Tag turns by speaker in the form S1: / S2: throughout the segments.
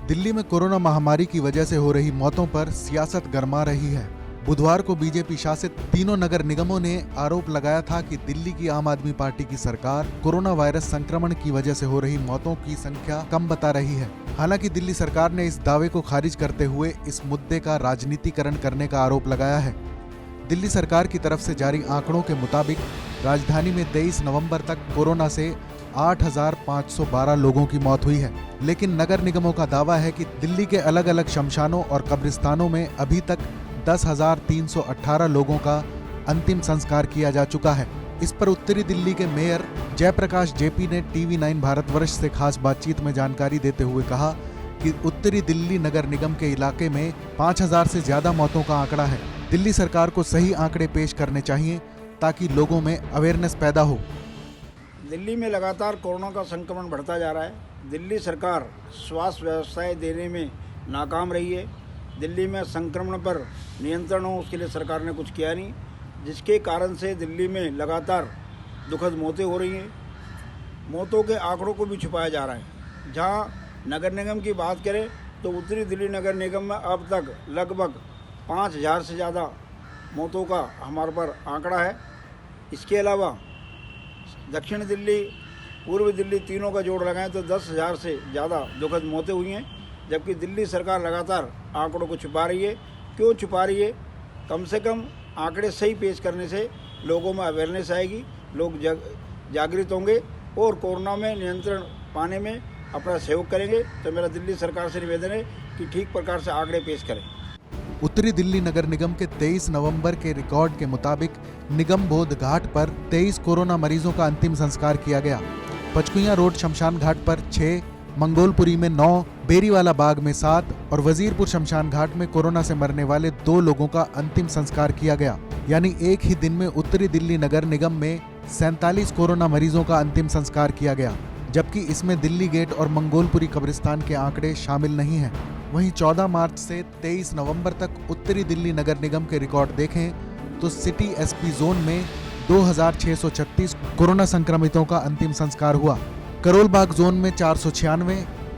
S1: दिल्ली में कोरोना महामारी की वजह से हो रही मौतों पर सियासत गरमा रही है। बुधवार को बीजेपी शासित तीनों नगर निगमों ने आरोप लगाया था कि दिल्ली की आम आदमी पार्टी की सरकार कोरोना वायरस संक्रमण की वजह से हो रही मौतों की संख्या कम बता रही है। हालांकि दिल्ली सरकार ने इस दावे को खारिज करते हुए इस मुद्दे का राजनीतिकरण करने का आरोप लगाया है। दिल्ली सरकार की तरफ से जारी आंकड़ों के मुताबिक राजधानी में 23 नवंबर तक कोरोना से 8,512 लोगों की मौत हुई है, लेकिन नगर निगमों का दावा है कि दिल्ली के अलग अलग शमशानों और कब्रिस्तानों में अभी तक 10,318 लोगों का अंतिम संस्कार किया जा चुका है। इस पर उत्तरी दिल्ली के मेयर जयप्रकाश जेपी ने TV9 भारतवर्ष से खास बातचीत में जानकारी देते हुए कहा कि उत्तरी दिल्ली नगर निगम के इलाके में 5,000 से ज्यादा मौतों का आंकड़ा है। दिल्ली सरकार को सही आंकड़े पेश करने चाहिए ताकि लोगों में अवेयरनेस पैदा हो।
S2: दिल्ली में लगातार कोरोना का संक्रमण बढ़ता जा रहा है। दिल्ली सरकार स्वास्थ्य व्यवस्थाएं देने में नाकाम रही है। दिल्ली में संक्रमण पर नियंत्रण हो उसके लिए सरकार ने कुछ किया नहीं, जिसके कारण से दिल्ली में लगातार दुखद मौतें हो रही हैं। मौतों के आंकड़ों को भी छुपाया जा रहा है। जहां नगर निगम की बात करें तो उत्तरी दिल्ली नगर निगम में अब तक लगभग 5,000 से ज़्यादा मौतों का हमारे पर आंकड़ा है। इसके अलावा दक्षिण दिल्ली, पूर्वी दिल्ली तीनों का जोड़ लगाएं तो 10,000 से ज़्यादा दुखद मौतें हुई हैं। जबकि दिल्ली सरकार लगातार आंकड़ों को छुपा रही है। क्यों छुपा रही है? कम से कम आंकड़े सही पेश करने से लोगों में अवेयरनेस आएगी, लोग जागृत होंगे और कोरोना में नियंत्रण पाने में अपना सहयोग करेंगे। तो मेरा दिल्ली सरकार से निवेदन है कि ठीक प्रकार से आंकड़े पेश करें।
S1: उत्तरी दिल्ली नगर निगम के 23 नवंबर के रिकॉर्ड के मुताबिक निगम बोध घाट पर 23 कोरोना मरीजों का अंतिम संस्कार किया गया। पचकुइयां रोड शमशान घाट पर 6, मंगोलपुरी में 9, बेरीवाला बाग में 7 और वजीरपुर शमशान घाट में कोरोना से मरने वाले 2 लोगों का अंतिम संस्कार किया गया। यानी एक ही दिन में उत्तरी दिल्ली नगर निगम में 47 कोरोना मरीजों का अंतिम संस्कार किया गया, जबकि इसमें दिल्ली गेट और मंगोलपुरी कब्रिस्तान के आंकड़े शामिल नहीं हैं। वहीं 14 मार्च से 23 नवंबर तक उत्तरी दिल्ली नगर निगम के रिकॉर्ड देखें तो सिटी SP जोन में 2,636 कोरोना संक्रमितों का अंतिम संस्कार हुआ। करोल बाग जोन में 496,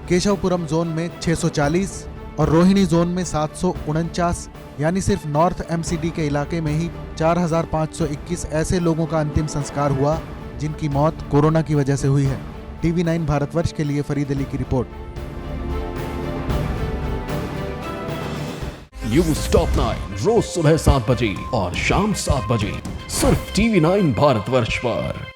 S1: केशवपुरम जोन में 640 और रोहिणी जोन में 749, यानी सिर्फ नॉर्थ MCD के इलाके में ही 4,521 ऐसे लोगों का अंतिम संस्कार हुआ जिनकी मौत कोरोना की वजह से हुई है। TV9 भारतवर्ष के लिए फरीद अली की रिपोर्ट।
S3: न्यूज़ टॉप 9 रोज सुबह 7 बजे और शाम 7 बजे सिर्फ TV9 भारतवर्ष पर।